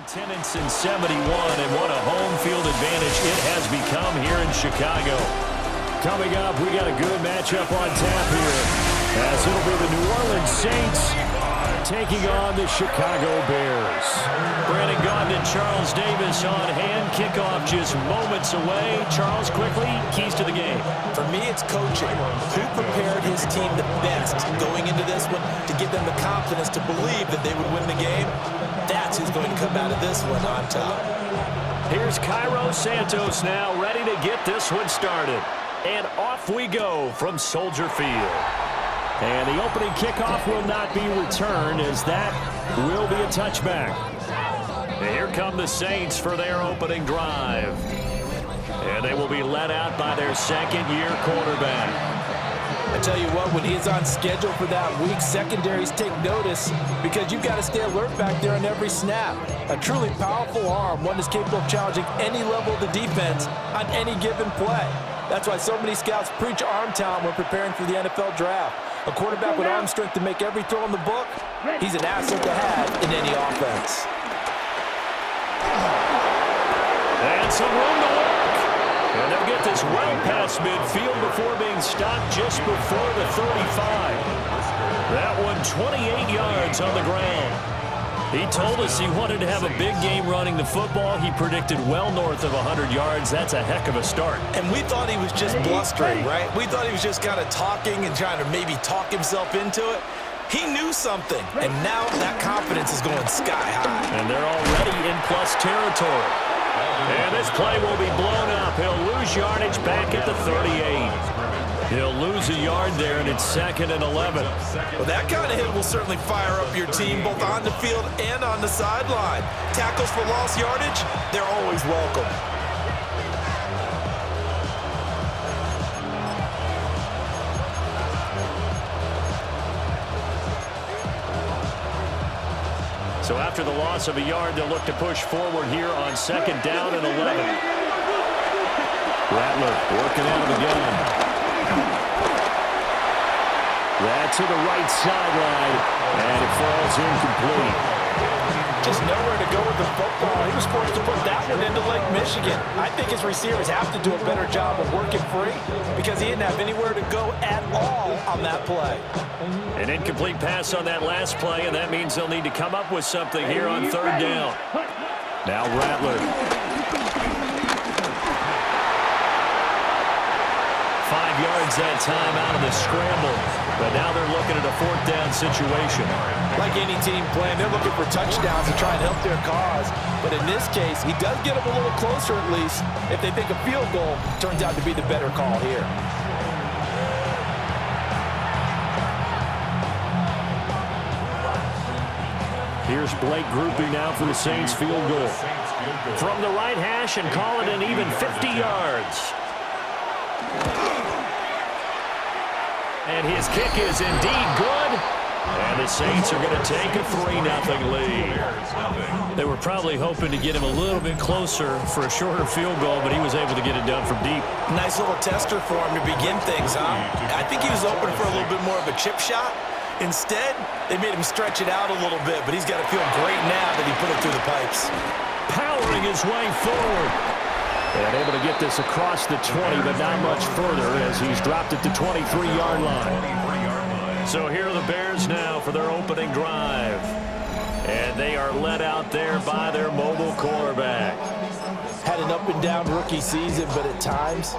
Attendance in 71, and what a home field advantage it has become here in Chicago. Coming up, we got a good matchup on tap here, as it'll be the New Orleans Saints taking on the Chicago Bears. Brandon Gaudin and Charles Davis on hand. Kickoff just moments away. Charles, quickly, keys to the game. For me, it's coaching. Who prepared his team the best going into this one to give them the confidence to believe that they would win the game? That's who's going to come out of this one on top. Here's Cairo Santos now, ready to get this one started. And off we go from Soldier Field. And the opening kickoff will not be returned, as that will be a touchback. And here come the Saints for their opening drive. And they will be led out by their second-year quarterback. I tell you what, when he's on schedule for that week, secondaries take notice because you've got to stay alert back there on every snap. A truly powerful arm, one that's capable of challenging any level of the defense on any given play. That's why so many scouts preach arm talent when preparing for the NFL draft. A quarterback with arm strength to make every throw in the book, he's an asset to have in any offense. And some room to work. And they'll get this well past midfield before being stopped just before the 35. That one 28 yards on the ground. He told us he wanted to have a big game running the football. He predicted well north of 100 yards. That's a heck of a start. And we thought he was just blustering, right? We thought he was just kind of talking and trying to maybe talk himself into it. He knew something, and now that confidence is going sky high. And they're already in plus territory. And this play will be blown up. He'll lose yardage back at the 38. He'll lose a yard there, and it's 2nd and 11. Well, that kind of hit will certainly fire up your team both on the field and on the sideline. Tackles for lost yardage, they're always welcome. So after the loss of a yard, they'll look to push forward here on 2nd down and 11. Rattler working out of the gun. That to the right sideline, and it falls incomplete. Just nowhere to go with the football. He was forced to put that one into Lake Michigan. I think his receivers have to do a better job of working free because he didn't have anywhere to go at all on that play. An incomplete pass on that last play, and that means they'll need to come up with something here on 3rd down. Now Rattler. 5 yards that time out of the scramble. But now they're looking at a 4th down situation. Like any team playing, they're looking for touchdowns to try and help their cause. But in this case, he does get them a little closer at least. If they think a field goal turns out to be the better call here. Here's Blake grouping now for the Saints field goal. From the right hash and call it an even 50 yards. And his kick is indeed good. And the Saints are going to take a 3-0 lead. They were probably hoping to get him a little bit closer for a shorter field goal, but he was able to get it done from deep. Nice little tester for him to begin things, huh? I think he was open for a little bit more of a chip shot. Instead, they made him stretch it out a little bit, but he's got to feel great now that he put it through the pipes. Powering his way forward. And able to get this across the 20, but not much further as he's dropped at the 23-yard line. So here are the Bears now for their opening drive. And they are led out there by their mobile quarterback. Had an up-and-down rookie season, but at times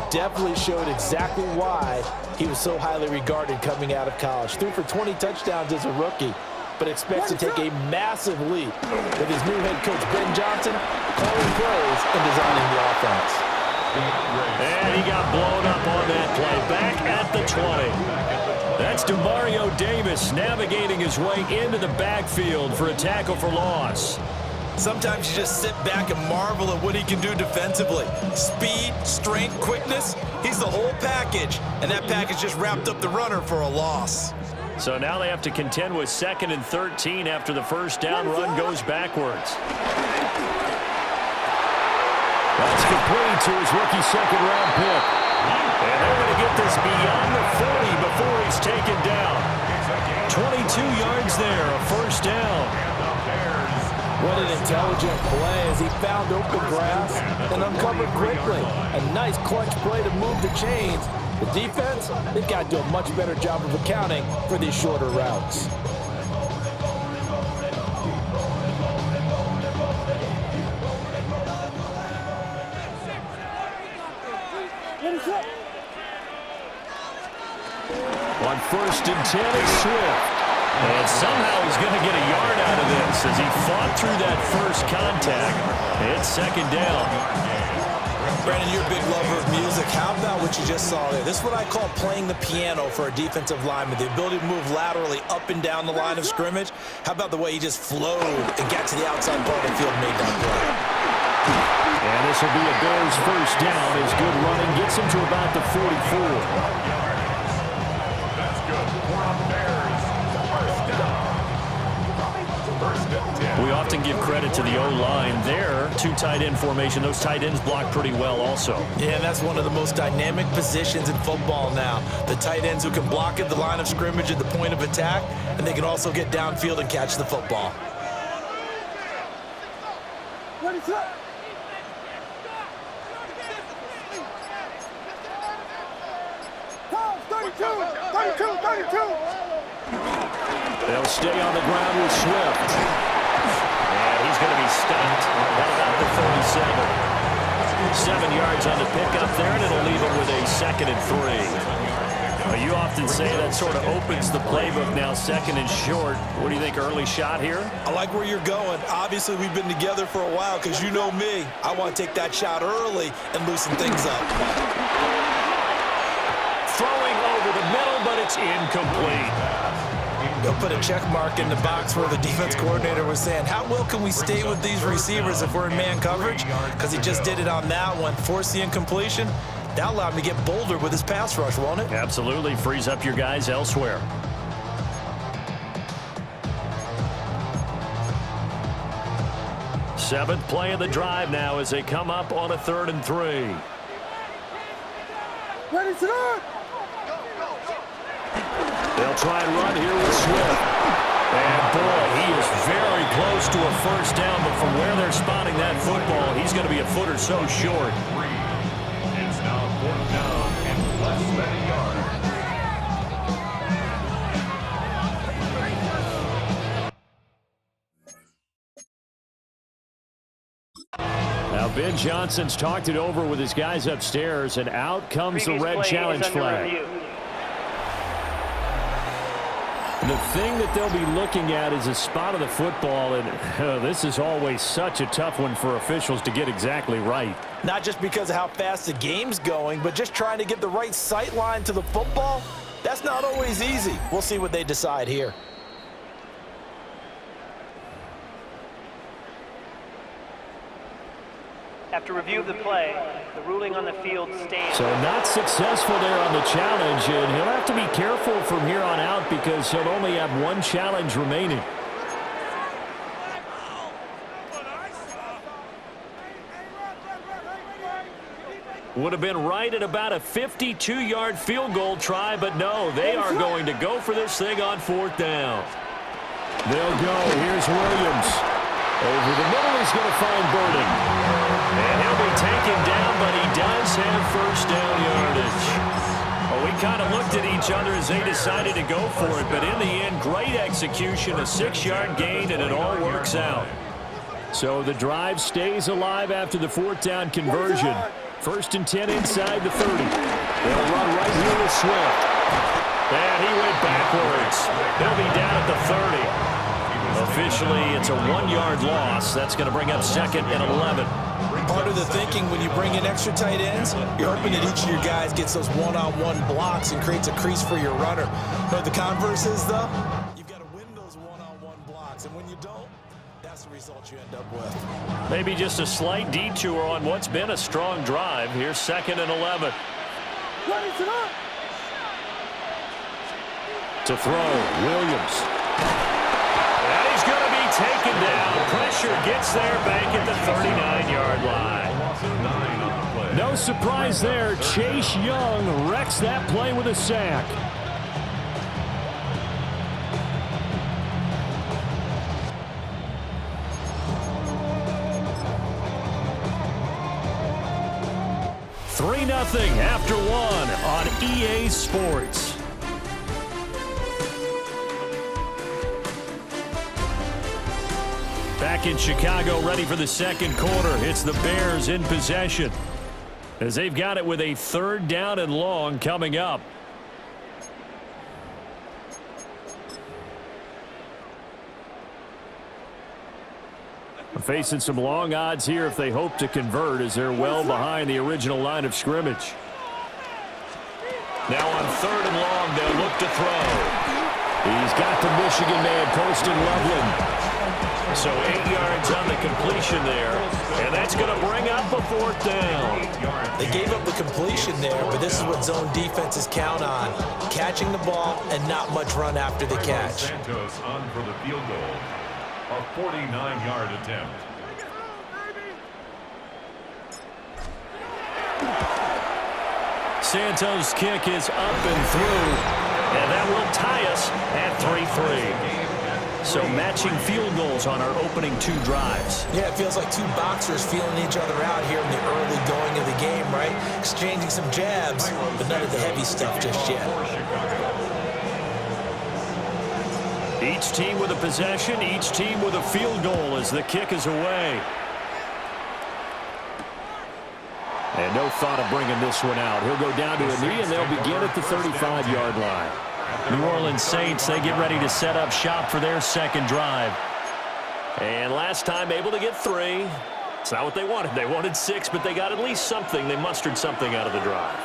definitely showed exactly why he was so highly regarded coming out of college. Threw for 20 touchdowns as a rookie, but expects to take a massive leap with his new head coach, Ben Johnson, calling plays and designing the offense. And he got blown up on that play. Back at the 20. That's Demario Davis navigating his way into the backfield for a tackle for loss. Sometimes you just sit back and marvel at what he can do defensively. Speed, strength, quickness, he's the whole package. And that package just wrapped up the runner for a loss. So now they have to contend with 2nd and 13 after the first down run goes backwards. That's complete to his rookie second-round pick. And they're going to get this beyond the 40 before he's taken down. 22 yards there, a first down. What an intelligent play as he found open grass and uncovered quickly. A nice clutch play to move the chains. The defense, they've got to do a much better job of accounting for these shorter routes. On 1st and 10 is Swift. And somehow he's going to get a yard out of this as he fought through that first contact. It's 2nd down. Brandon, you're a big lover of music. How about what you just saw there? This is what I call playing the piano for a defensive lineman. The ability to move laterally up and down the line of scrimmage. How about the way he just flowed and got to the outside part of the field and made that play? And this will be a Bears 1st down as good running gets him to about the 44. We often give credit to the O-line there. 2 tight end formation. Those tight ends block pretty well also. Yeah, that's one of the most dynamic positions in football now. The tight ends who can block at the line of scrimmage at the point of attack, and they can also get downfield and catch the football. They'll stay on the ground with Swift. And he's going to be stopped at about the 37. 7 yards on the pickup there, and it'll leave him with a 2nd and 3. You often say that sort of opens the playbook now, 2nd and short. What do you think, early shot here? I like where you're going. Obviously, we've been together for a while because you know me. I want to take that shot early and loosen things up. Throwing over the middle, but it's incomplete. They'll put a check mark in the box where the defense coordinator was saying, how well can we stay with these receivers if we're in man coverage? Because he just did it on that one, forced the incompletion. That allowed him to get bolder with his pass rush, won't it? Absolutely. Frees up your guys elsewhere. Seventh play of the drive now as they come up on a 3rd and 3. Ready to run! They'll try and run here with Swift. And boy, he is very close to a 1st down, but from where they're spotting that football, he's going to be a foot or so short. It's now 4th down and less than a yard. Now Ben Johnson's talked it over with his guys upstairs, and out comes the red challenge flag. The thing that they'll be looking at is a spot of the football, and this is always such a tough one for officials to get exactly right. Not just because of how fast the game's going, but just trying to get the right sight line to the football. That's not always easy. We'll see what they decide here. After review of the play, the ruling on the field stands. So not successful there on the challenge, and he'll have to be careful from here on out because he'll only have 1 challenge remaining. Would have been right at about a 52-yard field goal try, but no, they are going to go for this thing on 4th down. They'll go. Here's Williams. Over the middle, he's going to find Burden. And he'll be taken down, but he does have 1st down yardage. Well, we kind of looked at each other as they decided to go for it, but in the end, great execution, a 6-yard gain, and it all works out. So the drive stays alive after the 4th down conversion. 1st and 10 inside the 30. They'll run right here with Swift. And he went backwards. He'll be down at the 30. Officially, it's a 1-yard loss. That's going to bring up 2nd and 11. Part of the thinking when you bring in extra tight ends, you're hoping that each of your guys gets those one-on-one blocks and creates a crease for your runner. But the converse is, though, you've got to win those one-on-one blocks. And when you don't, that's the result you end up with. Maybe just a slight detour on what's been a strong drive. Here's 2nd and 11. To throw, Williams. And he's going to be taken down. Pressure gets there back at the 39-yard line. No surprise there. Chase Young wrecks that play with a sack. 3-0 after one on EA Sports. Back in Chicago, ready for the second quarter. It's the Bears in possession, as they've got it with a 3rd down and long coming up. Facing some long odds here if they hope to convert, as they're well behind the original line of scrimmage. Now on 3rd and long, they'll look to throw. He's got the Michigan man posting Loveland. So 8 yards on the completion there, and that's going to bring up a 4th down. They gave up the completion there, but this is what zone defenses count on: catching the ball and not much run after the catch. Santos on for the field goal. A 49-yard attempt. Santos' kick is up and through, and that will tie us at 3-3. So matching field goals on our opening 2 drives. Yeah, it feels like 2 boxers feeling each other out here in the early going of the game, right? Exchanging some jabs, but none of the heavy stuff just yet. Each team with a possession, each team with a field goal as the kick is away. And no thought of bringing this one out. He'll go down to a knee, and they'll begin at the 35-yard line. New Orleans Saints, they get ready to set up shop for their second drive. And last time able to get 3. It's not what they wanted. They wanted 6, but they got at least something. They mustered something out of the drive.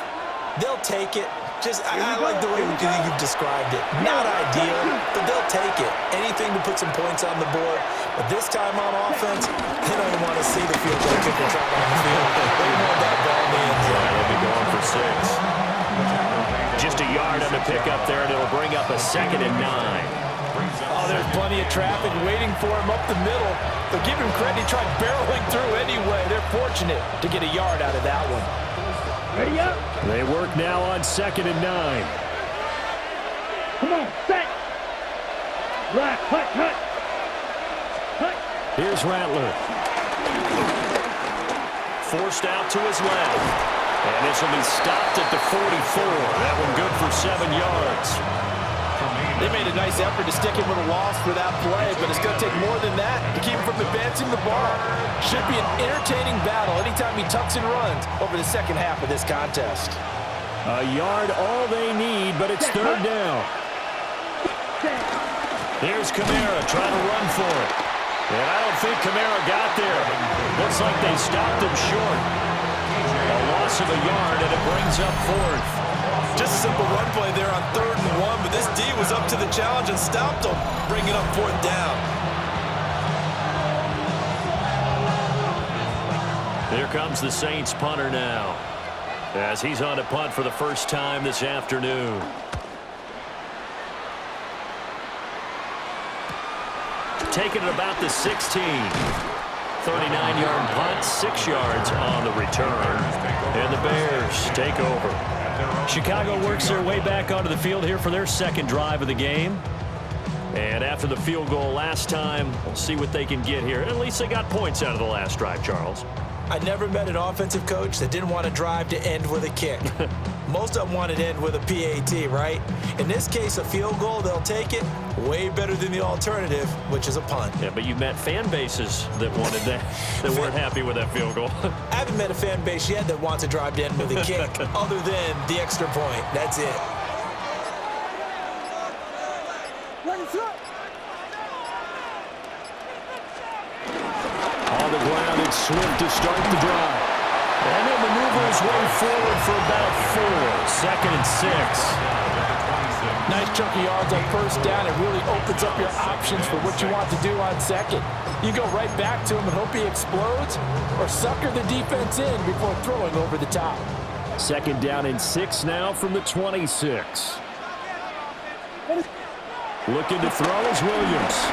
They'll take it. I like the way you've described it. Not ideal, but they'll take it. Anything to put some points on the board. But this time on offense, they don't want to see the field goal kicker try on the field. They want that ball in the end zone. They'll be going for 6. Just a yard on the pickup there, and it'll bring up a 2nd and 9. Oh, there's plenty of traffic waiting for him up the middle. But give him credit, he tried barreling through anyway. They're fortunate to get a yard out of that one. Ready up. They work now on 2nd and 9. Come on, set. Black, hut. Here's Rattler. Forced out to his left. And this will be stopped at the 44. That one good for 7 yards. They made a nice effort to stick him with a loss for that play, but it's going to take more than that to keep him from advancing the ball. Should be an entertaining battle anytime he tucks and runs over the second half of this contest. A yard all they need, but it's 3rd down. Here's Kamara trying to run for it. And I don't think Kamara got there. Looks like they stopped him short. A loss of a yard, and it brings up 4th. Just a simple run play there on 3rd and 1, but this D was up to the challenge and stopped him, bringing up 4th down. Here comes the Saints punter now, as he's on to punt for the first time this afternoon. Taking it about the 16. 39-yard punt, 6 yards on the return. And the Bears take over. Chicago works their way back onto the field here for their second drive of the game. And after the field goal last time, we'll see what they can get here. At least they got points out of the last drive, Charles. I never met an offensive coach that didn't want a drive to end with a kick. Most of them want it to end with a PAT, right? In this case, a field goal, they'll take it. Way better than the alternative, which is a punt. Yeah, but you met fan bases that wanted that, that weren't happy with that field goal. I haven't met a fan base yet that wants a drive to end with a kick, other than the extra point. That's it. On the ground, it's Swift to start the drive. And he'll maneuver his way forward for about 4. 2nd and 6. Nice chunk of yards on 1st down. It really opens up your options for what you want to do on 2nd. You go right back to him and hope he explodes, or sucker the defense in before throwing over the top. 2nd down and 6 now from the 26. Looking to throw is Williams.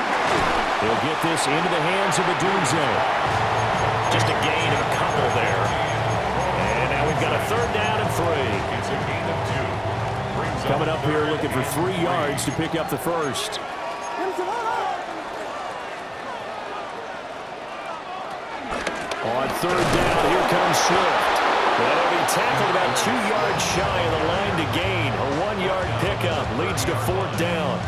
He'll get this into the hands of Odunze. Just a gain of a couple there. And now we've got a 3rd down and 3. It's a gain of 2. Coming up here looking for 3 yards to pick up the first. On 3rd down, here comes Swift. Well, he'll be tackled about 2 yards shy of the line to gain. A 1-yard pickup leads to 4th down.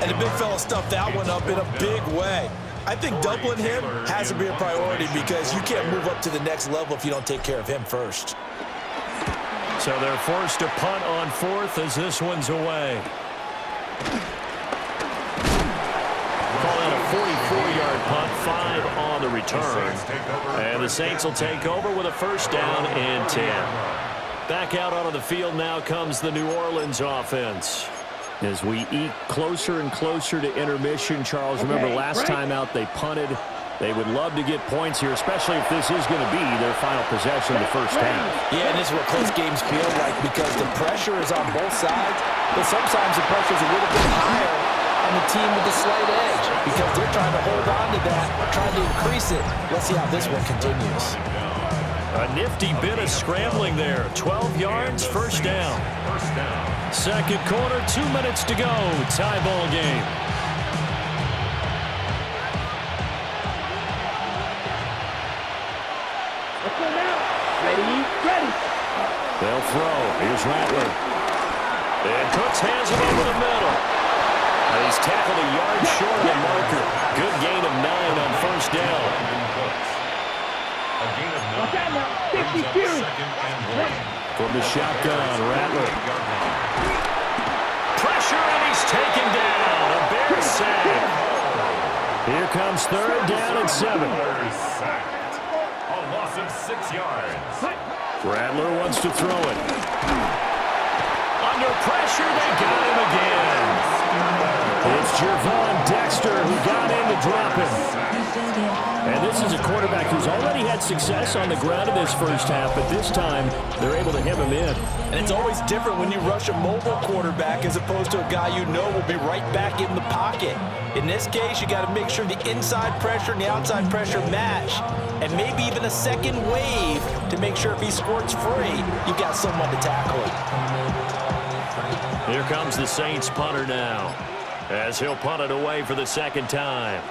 And the big fella stuffed that one up in a big way. I think doubling him has to be a priority because you can't move up to the next level if you don't take care of him first. So they're forced to punt on 4th as this one's away. Call that a 44-yard punt, 5 on the return. And the Saints will take over with a 1st down and 10. Back out onto the field now comes the New Orleans offense. As we eke closer and closer to intermission, Charles, remember last time out they punted. They would love to get points here, especially if this is going to be their final possession of the first half. Yeah, and this is what close games feel like because the pressure is on both sides, but sometimes the pressure is a little bit higher on the team with the slight edge because they're trying to hold on to that, trying to increase it. Let's see how this one continues. A nifty bit of scrambling there. 12 yards, 1st down. Second quarter, 2 minutes to go. Tie ball game. Let's go now. Ready, ready. They'll throw. Here's Rattler. And Cooks hands him over the middle. And he's tackled a yard short of the marker. Good gain of 9 on 1st down. Watch out now. 50 series. From the shotgun, Rattler. Pressure, and he's taken down. A Bear sack. Here comes 3rd down and 7. A loss of 6 yards. Rattler wants to throw it. Under pressure, they got him again. It's Jervon Dexter who got in to drop him. And this is a quarterback who's already had success on the ground in this first half, but this time they're able to hem him in. And it's always different when you rush a mobile quarterback as opposed to a guy you know will be right back in the pocket. In this case, you got to make sure the inside pressure and the outside pressure match, and maybe even a second wave to make sure if he squirts free, you've got someone to tackle him. Here comes the Saints punter now, as he'll punt it away for the 2nd time.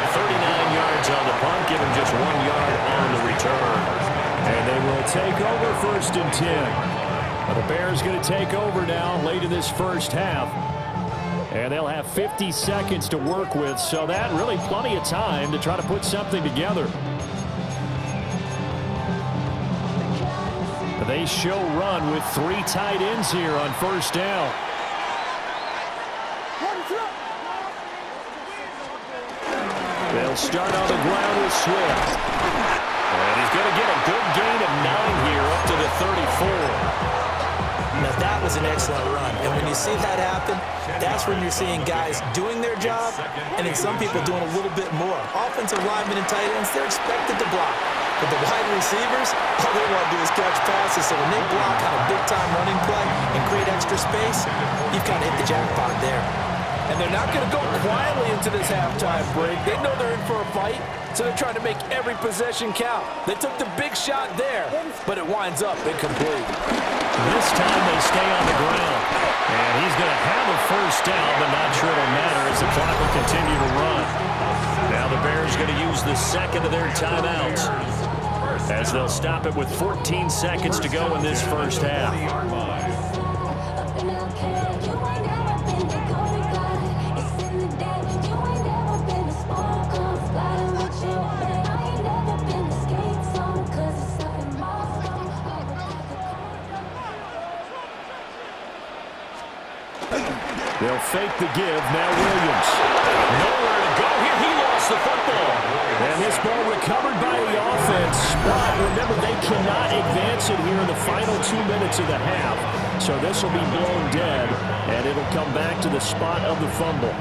39 yards on the punt, give him just 1 yard on the return. And they will take over 1st and 10. But the Bears going to take over now late in this first half. And they'll have 50 seconds to work with, so that really plenty of time to try to put something together. They show run with 3 tight ends here on 1st down. They'll start on the ground with Swift. And he's going to get a good gain of 9 here up to the 34. Now that was an excellent run, and when you see that happen, that's when you're seeing guys doing their job and then some people doing a little bit more. Offensive linemen and tight ends, they're expected to block. But the wide receivers, all they want to do is catch passes. So when they block on a big-time running play and create extra space, you've kind of hit the jackpot there. And they're not going to go quietly into this halftime break. They know they're in for a fight, so they're trying to make every possession count. They took the big shot there, but it winds up incomplete. This time they stay on the ground. And he's going to have a 1st down, but not sure it'll matter as the clock will continue to run. Now the Bears going to use the 2nd of their timeouts, as they'll stop it with 14 seconds to go in this first half. They'll fake the give. Now Williams. Nowhere to go here. He lost the football. And this ball recovered by the offense. But remember, they cannot advance it here in the final 2 minutes of the half. So this will be blown dead, and it'll come back to the spot of the fumble.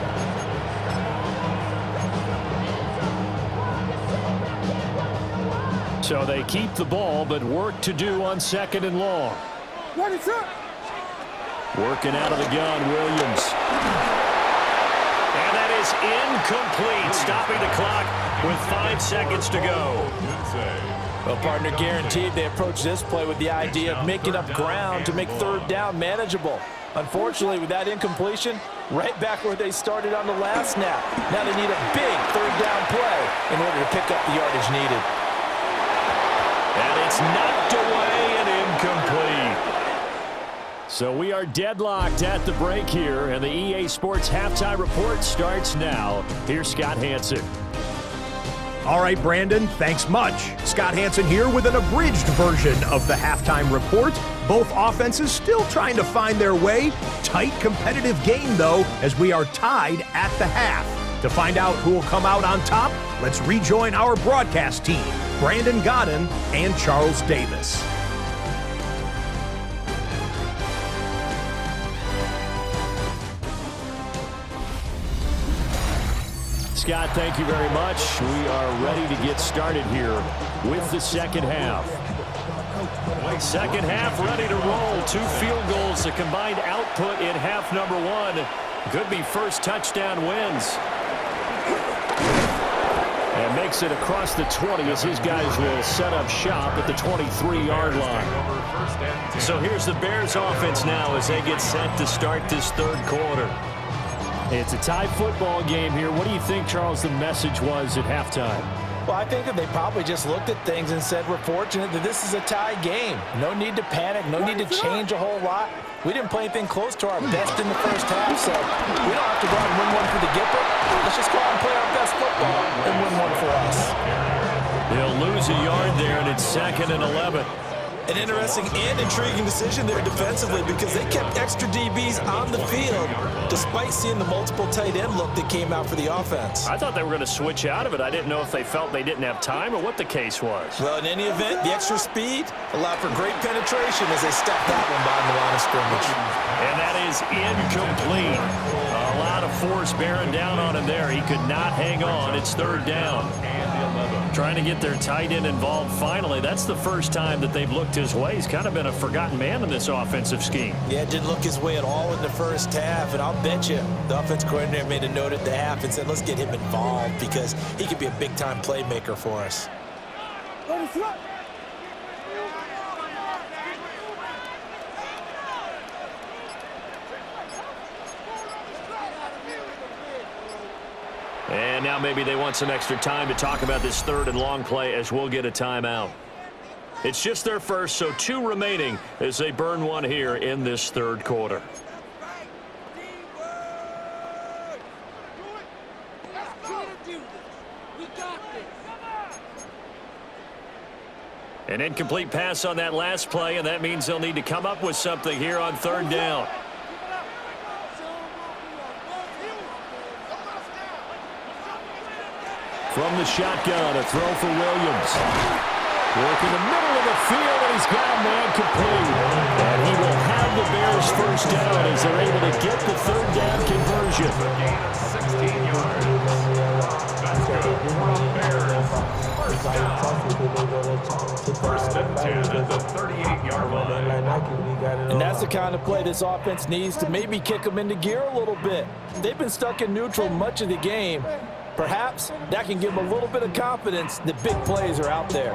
So they keep the ball, but work to do on 2nd and long. Working out of the gun, Williams. And that is incomplete, stopping the clock with 5 seconds to go. Well, partner, guaranteed they approach this play with the idea of making up ground to make 3rd down manageable. Unfortunately, with that incompletion, right back where they started on the last snap. Now they need a big third down play in order to pick up the yardage needed. And it's knocked away and incomplete. So we are deadlocked at the break here, and the EA Sports Halftime Report starts now. Here's Scott Hansen. All right, Brandon, thanks much. Scott Hansen here with an abridged version of the Halftime Report. Both offenses still trying to find their way. Tight, competitive game, though, as we are tied at the half. To find out who will come out on top, let's rejoin our broadcast team, Brandon Godden and Charles Davis. Scott, thank you very much. We are ready to get started here with the second half. Second half ready to roll. 2 field goals, the combined output in half number 1. Could be first touchdown wins. And makes it across the 20 as his guys will set up shop at the 23-yard line. So here's the Bears offense now as they get set to start this third quarter. It's a tie football game here. What do you think, Charles, the message was at halftime? Well, I think that they probably just looked at things and said, we're fortunate that this is a tie game. No need to panic, no need to change a whole lot. We didn't play anything close to our best in the first half, so we don't have to go out and win one for the Gipper. Let's just go out and play our best football and win one for us. They'll lose a yard there, and it's 2nd and 11. An interesting and intriguing decision there defensively because they kept extra DBs on the field despite seeing the multiple tight end look that came out for the offense. I thought they were going to switch out of it. I didn't know if they felt they didn't have time or what the case was. Well, in any event, the extra speed allowed for great penetration as they stepped that one by the line of scrimmage. And that is incomplete. A lot of force bearing down on him there. He could not hang on. It's 3rd down. Trying to get their tight end involved finally. That's the first time that they've looked his way. He's kind of been a forgotten man in this offensive scheme. Yeah, it didn't look his way at all in the first half, and I'll bet you the offense coordinator made a note at the half and said, let's get him involved because he could be a big-time playmaker for us. And now maybe they want some extra time to talk about this 3rd and long play as we'll get a timeout. It's just their first, so 2 remaining as they burn one here in this 3rd quarter. An incomplete pass on that last play, and that means they'll need to come up with something here on 3rd down. From the shotgun, a throw for Williams. Work in the middle of the field, and he's got a man complete. And he will have the Bears first down as they're able to get the 3rd down conversion. 16 yards. That's good. Bears. First and 10 at the 38-yard line. And that's the kind of play this offense needs to maybe kick them into gear a little bit. They've been stuck in neutral much of the game. Perhaps that can give them a little bit of confidence that big plays are out there.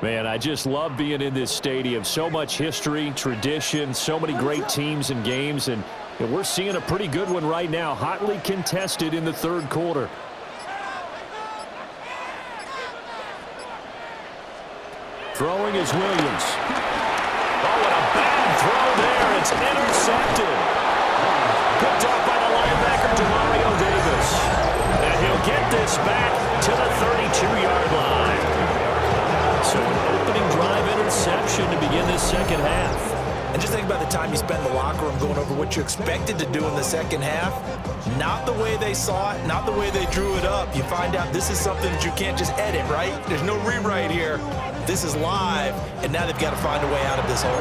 Man, I just love being in this stadium. So much history, tradition, so many great teams and games, and we're seeing a pretty good one right now, hotly contested in the 3rd quarter. Throwing is Williams. Oh, what a bad throw there. It's intercepted. Picked off by the linebacker, Demario Davis. And he'll get this back to the 32-yard line. So an opening drive interception to begin this second half. And just think about the time you spend in the locker room going over what you expected to do in the second half. Not the way they saw it, not the way they drew it up. You find out this is something that you can't just edit, right? There's no rewrite here. This is live, and now they've got to find a way out of this hole.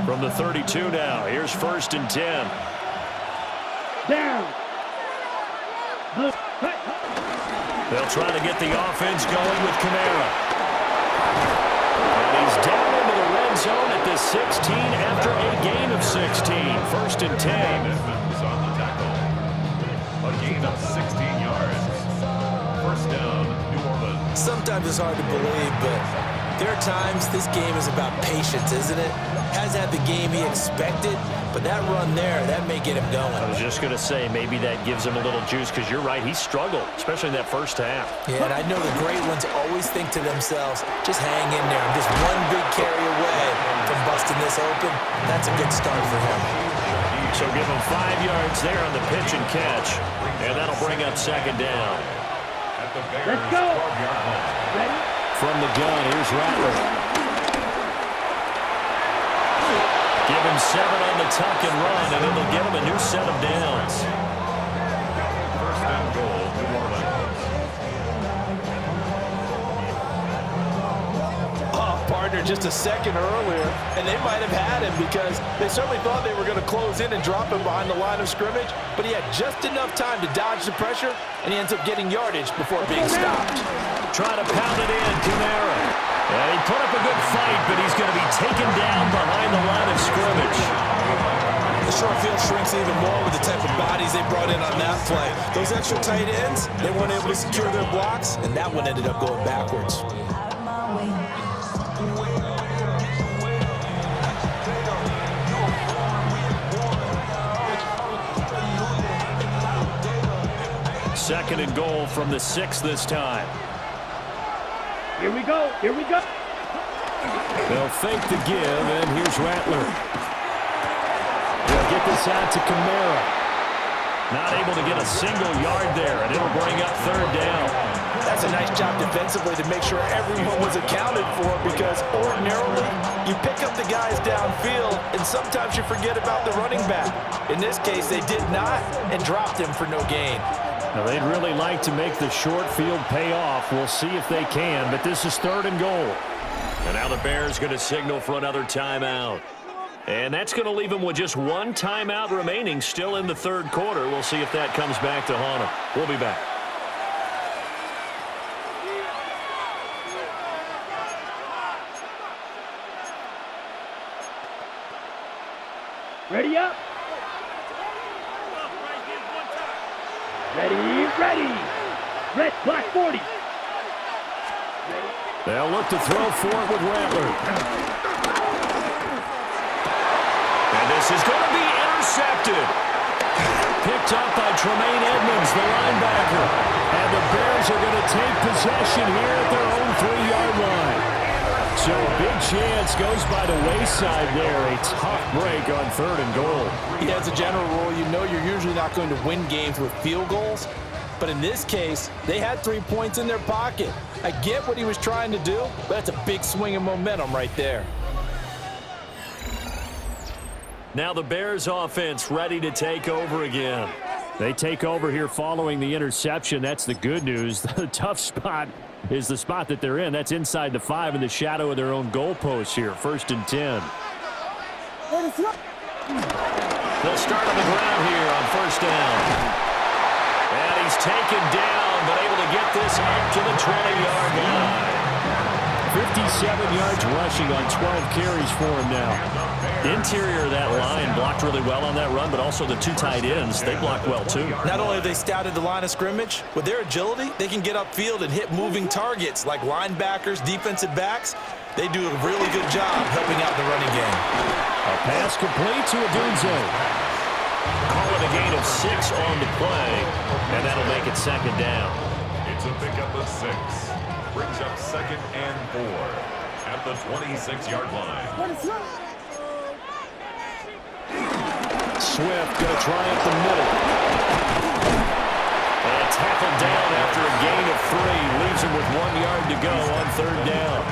From the 32 now, here's 1st and 10. Down. They'll try to get the offense going with Kamara. And he's down into the red zone at the 16 after a gain of 16. 1st and 10. gain of 16 yards. First down, New Orleans. Sometimes it's hard to believe, but there are times this game is about patience, isn't it? Hasn't had the game he expected, but that run there, that may get him going. I was just going to say, maybe that gives him a little juice, because you're right, he struggled, especially in that first half. Yeah, and I know the great ones always think to themselves, just hang in there. I'm just one big carry away from busting this open. That's a good start for him. So give him 5 yards there on the pitch and catch, and that'll bring up second down. At the Bears' Let's go. 12-yard line. Ready? From the gun, here's Rattler. Give him 7 on the tuck and run, and it'll give him a new set of downs. First and goal, New Orleans. Oh, partner, just a second earlier, and they might have had him because they certainly thought they were going to close in and drop him behind the line of scrimmage, but he had just enough time to dodge the pressure, and he ends up getting yardage before being stopped. Trying to pound it in, Kamara. And he put up a good fight, but he's going to be taken down behind the line of scrimmage. The short field shrinks even more with the type of bodies they brought in on that play. Those extra tight ends, they weren't able to secure their blocks, and that one ended up going backwards. Second and goal from the 6 this time. Here we go. Here we go. They'll fake the give, and here's Rattler. He'll get this out to Kamara. Not able to get a single yard there, and it'll bring up third down. That's a nice job defensively to make sure everyone was accounted for, because ordinarily you pick up the guys downfield and sometimes you forget about the running back. In this case, they did not and dropped him for no gain. Now, they'd really like to make the short field pay off. We'll see if they can, but this is third and goal. And now the Bears going to signal for another timeout. And that's going to leave them with just one timeout remaining still in the third quarter. We'll see if that comes back to haunt them. We'll be back. Ready up. Ready, ready. Red, black 40. They'll look to throw for it with Rattler. And this is going to be intercepted. Picked up by Tremaine Edmonds, the linebacker. And the Bears are going to take possession here at their own 3-yard line. So a big chance goes by the wayside there. A tough break on third and goal. Yeah, as a general rule, you know you're usually not going to win games with field goals. But in this case, they had 3 points in their pocket. I get what he was trying to do, but that's a big swing of momentum right there. Now the Bears offense ready to take over again. They take over here following the interception. That's the good news. The tough spot is the spot that they're in. That's inside the 5 in the shadow of their own goalpost here. 1st and 10. They'll start on the ground here on 1st down. And he's taken down, but able to get this up to the 20-yard line. 57 yards rushing on 12 carries for him now. Interior of that line blocked really well on that run, but also the 2 tight ends, they blocked well too. Not only have they scouted the line of scrimmage, with their agility, they can get upfield and hit moving targets like linebackers, defensive backs. They do a really good job helping out the running game. A pass complete to Odunze. Call it a gain of 6 on the play, and that'll make it second down. It's a pickup of 6. Brings up 2nd and 4 at the 26-yard line. Swift going to try up the middle. And tackled down after a gain of 3. Leaves him with 1 yard to go on third down.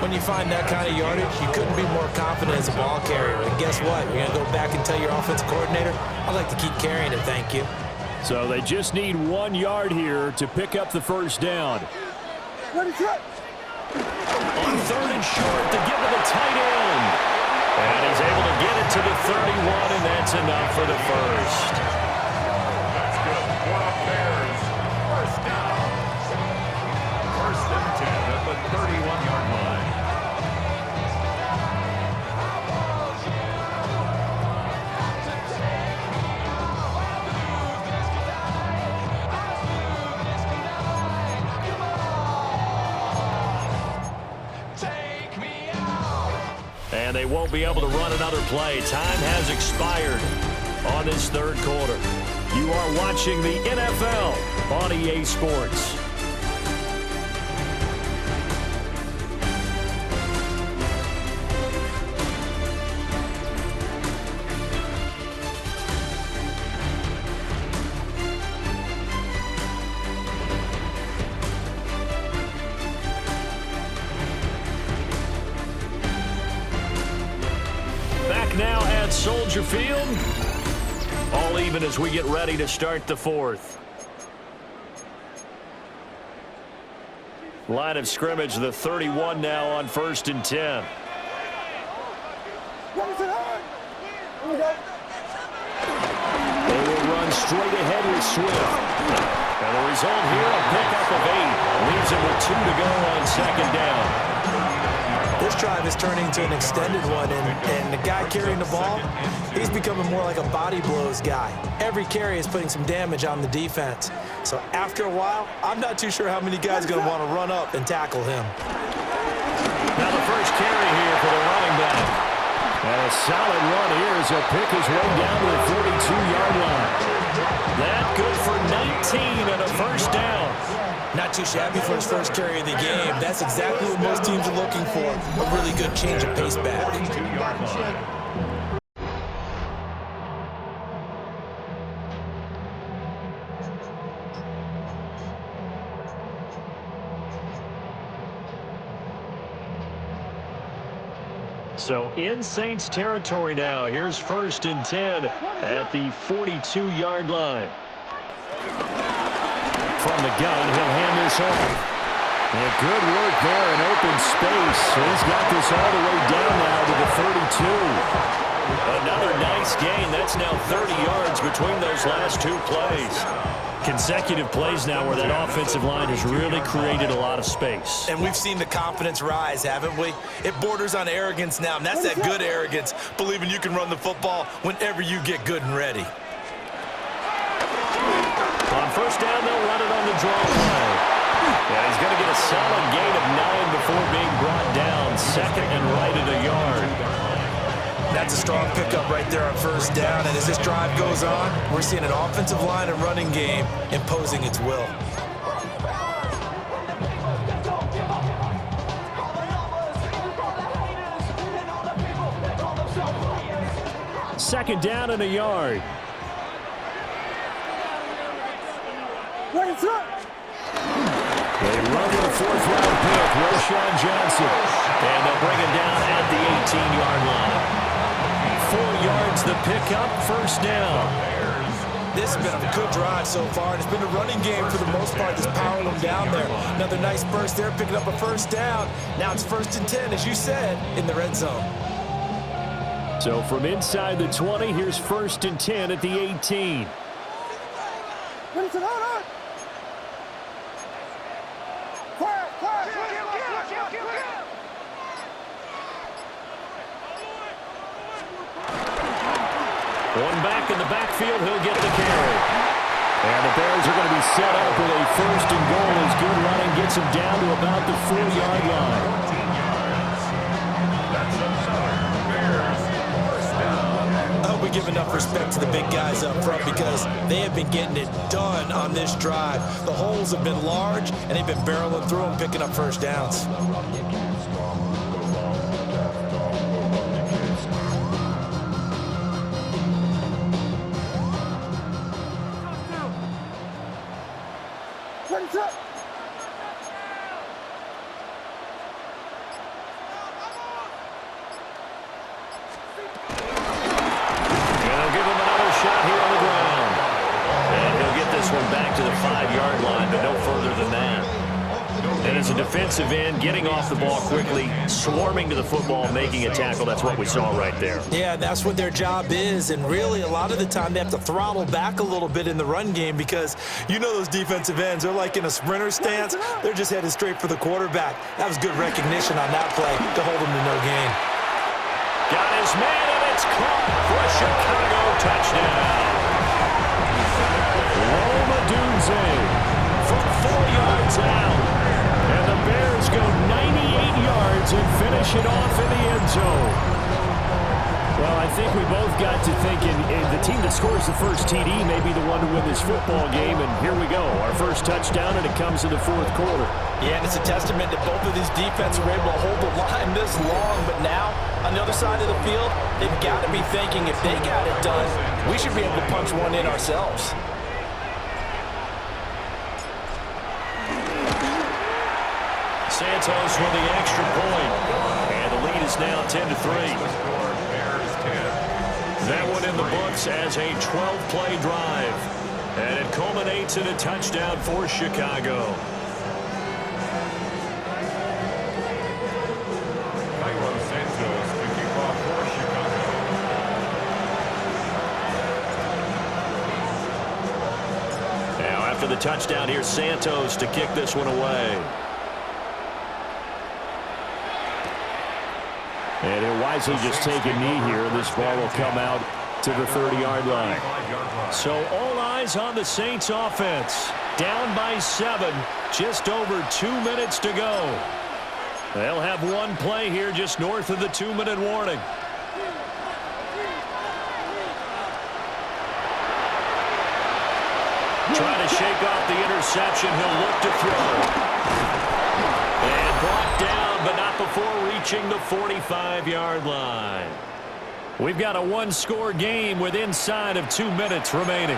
When you find that kind of yardage, you couldn't be more confident as a ball carrier. And guess what? You're going to go back and tell your offensive coordinator, I'd like to keep carrying it, thank you. So they just need 1 yard here to pick up the first down. On 3rd and short to give it a tight end. And he's able to get it to the 31, and that's enough for the first. That's good for the Bears. First down. 1st and 10 at the 31-yard line. won't be able to run another play. Time has expired on this third quarter. You are watching the NFL on EA Sports. Back now at Soldier Field. All even as we get ready to start the fourth. Line of scrimmage, the 31 now on 1st and 10. They will run straight ahead with Swift. And the result here, a pickup of 8. Leaves him with 2 to go on 2nd down. This drive is turning into an extended one, and the guy carrying the ball, he's becoming more like a body blows guy. Every carry is putting some damage on the defense. So after a while, I'm not too sure how many guys are going to want to run up and tackle him. Now the first carry here for the running back. And a solid run here as he'll pick his way down to the 42-yard line. That good for 19 and a first down. Not too shabby for his first carry of the game. That's exactly what most teams are looking for. A really good change of pace back. So in Saints territory now. Here's 1st and 10 at the 42-yard line. From the gun, he'll hand this off. And good work there in open space. He's got this all the way down now to the 32. Another nice gain. That's now 30 yards between those last 2 plays. Consecutive plays now where that offensive line has really created a lot of space. And we've seen the confidence rise, haven't we? It borders on arrogance now, and that's that good arrogance, believing you can run the football whenever you get good and ready. On 1st down, they'll run it on the draw play. And he's going to get a solid gain of 9 before being brought down. 2nd and right at a yard. That's a strong pickup right there on 1st down. And as this drive goes on, we're seeing an offensive line and running game imposing its will. Second down and a yard. They run with a 4th-round pick, Roshan Johnson. And they'll bring him down at the 18-yard line. 4 yards the pickup, 1st down. This has been a good drive so far, and it's been a running game for the most part that's powering them down there. Another nice burst there, picking up a 1st down. Now it's 1st and 10, as you said, in the red zone. So from inside the 20, here's 1st and 10 at the 18. One back in the backfield, he'll get the carry. And the Bears are going to be set up with a 1st and goal as good running gets him down to about the 4-yard line. I hope we give enough respect to the big guys up front because they have been getting it done on this drive. The holes have been large, and they've been barreling through them, picking up 1st downs. Defensive end, getting off the ball quickly, swarming to the football, making a tackle. That's what we saw right there. Yeah, that's what their job is, and really a lot of the time they have to throttle back a little bit in the run game because you know those defensive ends, they're like in a sprinter stance. They're just headed straight for the quarterback. That was good recognition on that play to hold him to no gain. Got his man, and it's caught for a Chicago touchdown. Odunze from 4 yards out. And the Bears go 98 yards and finish it off in the end zone. think we both got to thinking the team that scores the first TD may be the one to win this football game, and here we go. Our first touchdown, and it comes in the fourth quarter. Yeah, and it's a testament that both of these defenses were able to hold the line this long, but now, on the other side of the field, they've got to be thinking if they got it done, we should be able to punch one in ourselves. Santos with the extra point, and the lead is now 10-3. That one in the books as a 12-play drive, and it culminates in a touchdown for Chicago. Santos to kick off for Chicago. Now after the touchdown, here's Santos to kick this one away. And he'll wisely just take a knee here. This ball will come out to the 30-yard line. So all eyes on the Saints offense. Down by 7, just over 2 minutes to go. They'll have one play here just north of the 2-minute warning. Trying to shake off the interception. He'll look to throw. And brought down, but not before reaching the 45-yard line. We've got a one-score game with inside of 2 minutes remaining.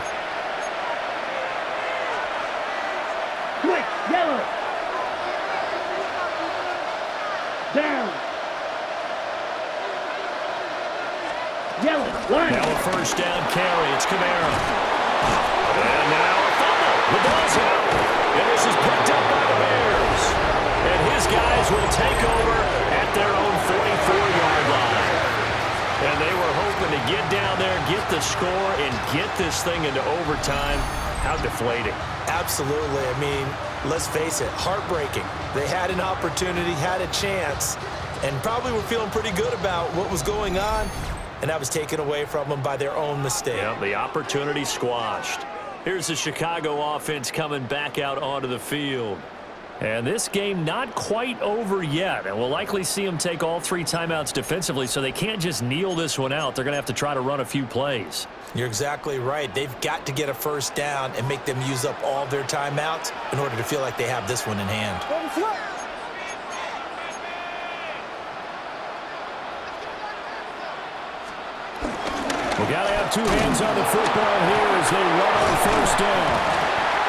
Quick, yellow. Down. Yellow, line. Now a first down carry. It's Kamara. And now a fumble. The ball's out. And this is picked up by the Bears. And his guys will take over at their own 44-yard line. And they were hoping to get down there, get the score, and get this thing into overtime. How deflating. Absolutely. I mean, let's face it, heartbreaking. They had an opportunity, had a chance, and probably were feeling pretty good about what was going on, and that was taken away from them by their own mistake. Yep, the opportunity squashed. Here's the Chicago offense coming back out onto the field. And this game not quite over yet. And we'll likely see them take all 3 timeouts defensively, so they can't just kneel this one out. They're going to have to try to run a few plays. You're exactly right. They've got to get a first down and make them use up all their timeouts in order to feel like they have this one in hand. We got to have 2 hands on the football here as they run on first down.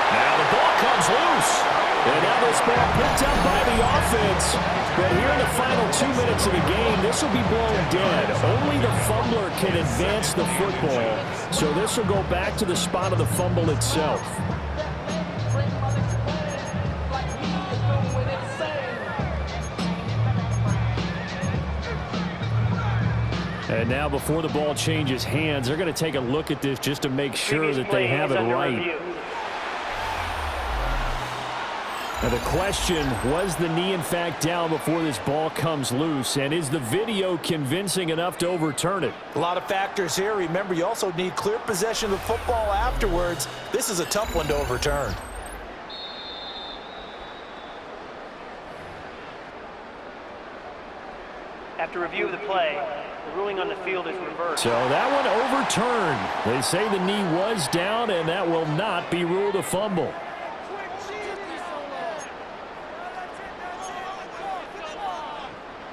Now the ball comes loose. And now this ball picked up by the offense. But here in the final 2 minutes of the game, this will be blown dead. Only the fumbler can advance the football. So this will go back to the spot of the fumble itself. And now before the ball changes hands, they're going to take a look at this just to make sure that they have it right. Now the question, was the knee in fact down before this ball comes loose? And is the video convincing enough to overturn it? A lot of factors here. Remember, you also need clear possession of the football afterwards. This is a tough one to overturn. After review of the play, the ruling on the field is reversed. So that one overturned. They say the knee was down, and that will not be ruled a fumble.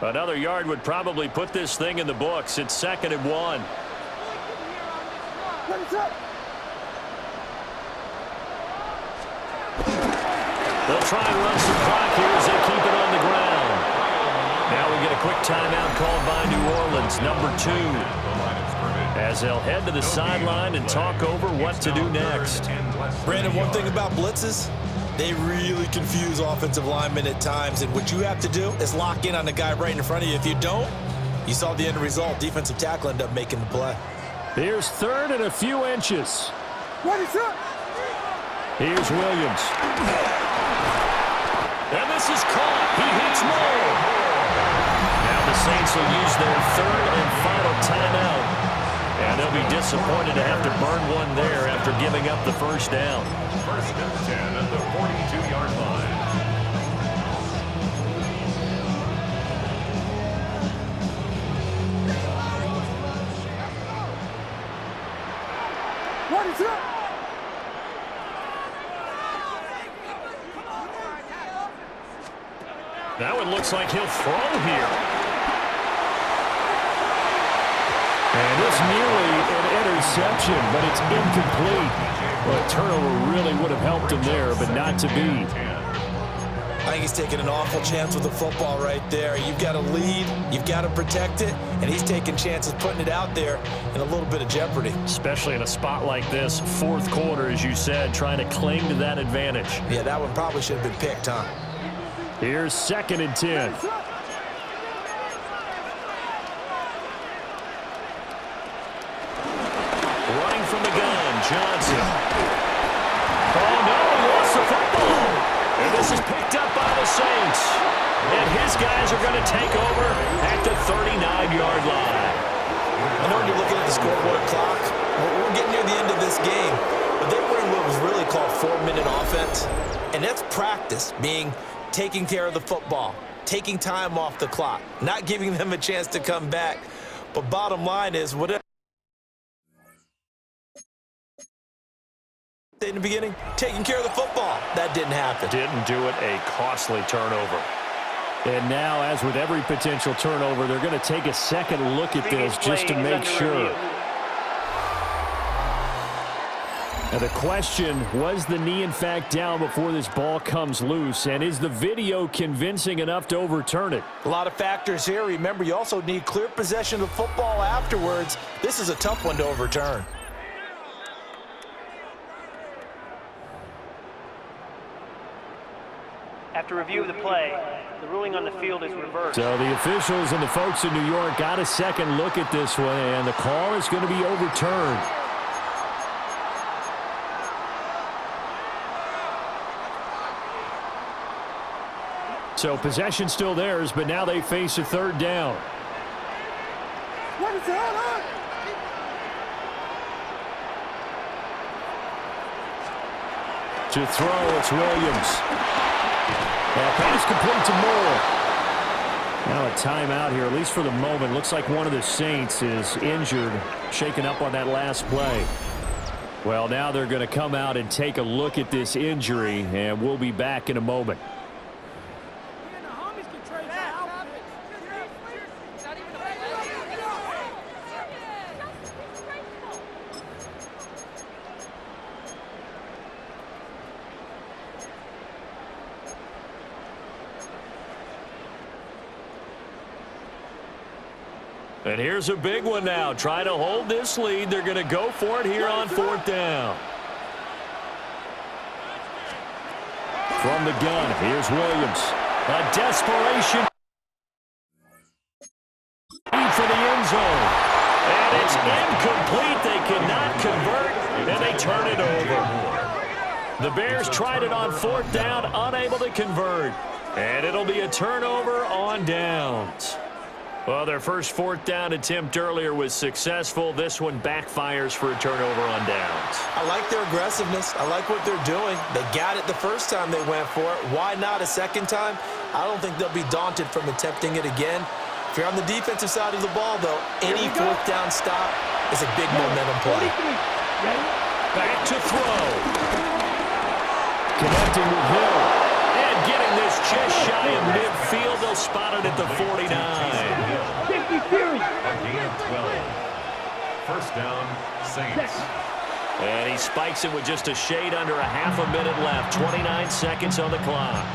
Another yard would probably put this thing in the books. It's 2nd and 1. They'll try and run some clock here as they keep it on the ground. Now we get a quick timeout called by New Orleans, number 2. As they'll head to the sideline and talk over what to do next. Brandon, one thing about blitzes, they really confuse offensive linemen at times, and what you have to do is lock in on the guy right in front of you. If you don't, you saw the end result. Defensive tackle ended up making the play. Here's 3rd and a few inches. Here's Williams. And this is caught. He hits Moore. Now the Saints will use their 3rd and final timeout. And they'll be disappointed to have to burn one there after giving up the first down. 1st and 10 at the 42-yard line. Now it looks like he'll throw here. And it's nearly an interception, but it's incomplete. Well, a turnover really would have helped him there, but not to be. I think he's taking an awful chance with the football right there. You've got to lead, you've got to protect it, and he's taking chances putting it out there in a little bit of jeopardy. Especially in a spot like this, fourth quarter, as you said, trying to cling to that advantage. Yeah, that one probably should have been picked, huh? Here's 2nd and 10. Running from the gun, Johnson. Oh, no, he lost the football. And this is picked up by the Saints. And his guys are going to take over at the 39-yard line. I know when you're looking at the scoreboard clock, we're getting near the end of this game, but they were in what was really called 4-minute offense. And that's practice, being taking care of the football, taking time off the clock, not giving them a chance to come back. But bottom line is, whatever in the beginning, taking care of the football. That didn't happen. Didn't do it, a costly turnover. And now, as with every potential turnover, they're going to take a second look at this just to make sure. Now the question, was the knee in fact down before this ball comes loose? And is the video convincing enough to overturn it? A lot of factors here. Remember, you also need clear possession of the football afterwards. This is a tough one to overturn. After review of the play, the ruling on the field is reversed. So the officials and the folks in New York got a second look at this one, and the call is going to be overturned. So possession still theirs, but now they face a 3rd down. To throw, it's Williams. That pass complete to Moore. Now a timeout here, at least for the moment. Looks like one of the Saints is injured, shaken up on that last play. Well, now they're going to come out and take a look at this injury, and we'll be back in a moment. And here's a big one now. Trying to hold this lead. They're going to go for it here on 4th down. From the gun, here's Williams. A desperation for the end zone. And it's incomplete. They cannot convert, and they turn it over. The Bears tried it on 4th down, unable to convert. And it'll be a turnover on downs. Well, their first 4th down attempt earlier was successful. This one backfires for a turnover on downs. I like their aggressiveness. I like what they're doing. They got it the first time they went for it. Why not a second time? I don't think they'll be daunted from attempting it again. If you're on the defensive side of the ball, though, any 4th down stop is a big momentum play. Back to throw. Connecting with Hill. And getting this just shy of midfield. They'll spot it at the 49. Again, 12. 1st down, Saints. And he spikes it with just a shade under a half a minute left. 29 seconds on the clock.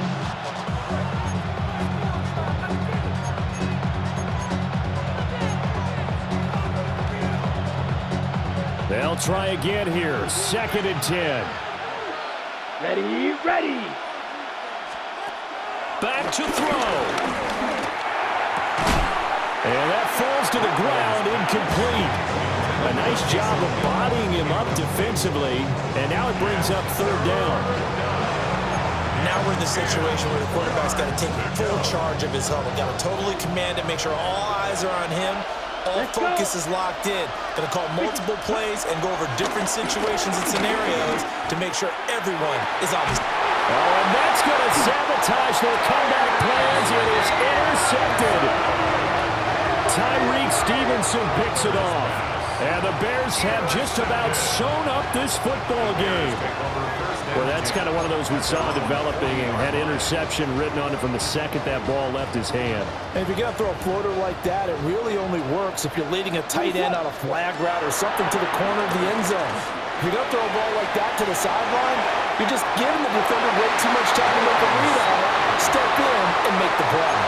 They'll try again here. 2nd and 10. Ready. Back to throw. And that falls to the ground, incomplete. A nice job of bodying him up defensively, and now it brings up 3rd down. Now we're in the situation where the quarterback's got to take full charge of his huddle. Got to totally command it, make sure all eyes are on him. All focus is locked in. Going to call multiple plays and go over different situations and scenarios to make sure everyone is on his. Oh, and that's going to sabotage their comeback plans. It is intercepted. Tyreek Stevenson picks it off. And the Bears have just about sewn up this football game. Well, that's kind of one of those we saw developing and had interception written on it from the second that ball left his hand. And if you're going to throw a floater like that, it really only works if you're leading a tight end on a flag route or something to the corner of the end zone. If you're going to throw a ball like that to the sideline, you're just giving the defender way too much time to make a read on it, step in, and make the play.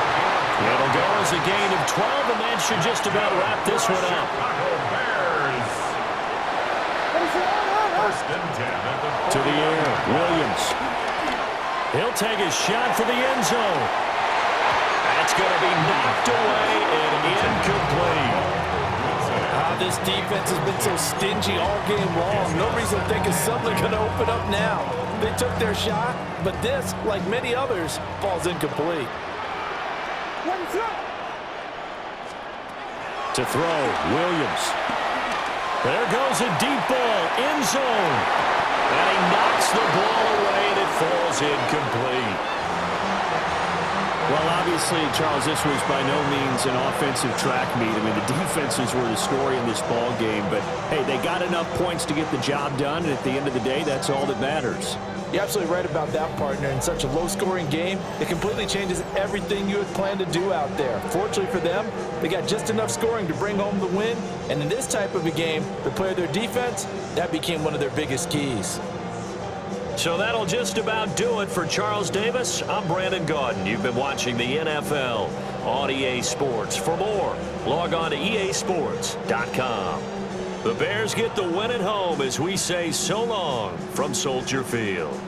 It'll go as a gain of 12, and that should just about wrap this one up. To the air, Williams. He'll take a shot for the end zone. That's going to be knocked away and incomplete. This defense has been so stingy all game long. No reason to think it's suddenly going to open up now. They took their shot, but this, like many others, falls incomplete. To throw, Williams. There goes a deep ball, end zone. And he knocks the ball away, and it falls incomplete. Well, obviously, Charles, this was by no means an offensive track meet. I mean, the defenses were the story in this ball game. But, hey, they got enough points to get the job done, and at the end of the day, that's all that matters. You're absolutely right about that, partner. In such a low-scoring game, it completely changes everything you had planned to do out there. Fortunately for them, they got just enough scoring to bring home the win. And in this type of a game, the play of their defense, that became one of their biggest keys. So that'll just about do it for Charles Davis. I'm Brandon Gaudin. You've been watching the NFL on EA Sports. For more, log on to easports.com. The Bears get the win at home as we say so long from Soldier Field.